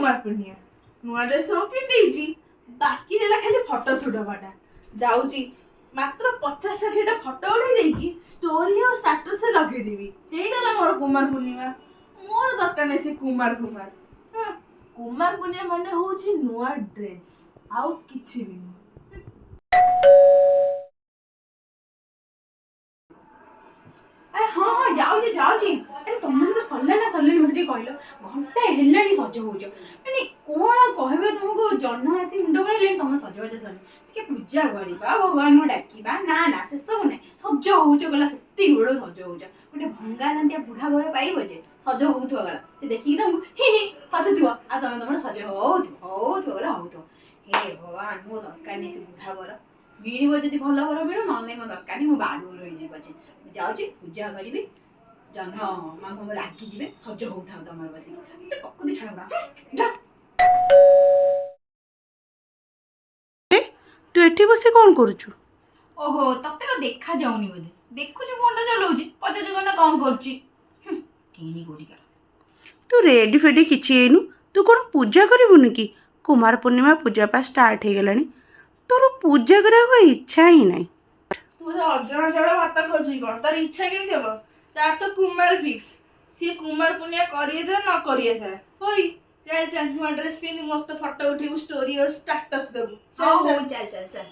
कुमार पूर्णिमा नुआ ड्रेस सब पिंधि बाकी रहा खाली फोटो सुट हवाटा जाऊँगी मात्र 50-60 फोटो उठे स्टोरी और स्टाटस लगेदेवी हो मोर कुमार पूर्णिमा मोर दरकार नहीं से कुमार कुमार कुमार पूर्णिमा माने होची नुआ ड्रेस आउ किछि भी नहीं। अरे हाँ हाँ जाऊँगी जाऊँगी अरे तुम मन सरला ना सरला मत कहल घंटा है सज हो मैंने कौन कहे तुमको जन्म आसी मुंड कर तुम सजबाज सर टे पूजा करवा भगवान को डाकवा ना ना से सब ना सज हो गला से बड़ सज हो गोटे भंगा जांटिया बुढ़ा घर पाइब जे सज हो गला से देखिए तुमको हसुव आ तुम तुम सज हो गला हो हे भगवान मो दरकार नहीं से बुढ़ा घर मिलव जब भल घर मिलू ना मो दरकार नहीं मो बाग रही पचे जाऊँगी पूजा करी जन्म माँ रागिजे सज हो तुम बस ककुदी छड़ा तू एठी बसी कौन करुचु? ओहो तते को देखा जाऊनी बोधे देखुछु फोन चलाउछि पचास घंटा कौन करछि केनी गोटिकार तू रेडी फेडी किछि एनु तू कौन पूजा करिबुनि कि कुमार पूर्णिमा पूजा पा स्टार्ट हो गलानी तोर पूजा करा को इच्छा ही नहीं तू तो अजणा जड़ा भात खोजि कोन तार इच्छा केमति हबो तार तो कुमार फिक्स सी कुमार पूर्णिमा करिए जा न करिए जा होई चल चल नुआ ड्रेस पिन मस्त फोटो उठेबु स्टोरी और स्टेटस देबु चल चल चल चल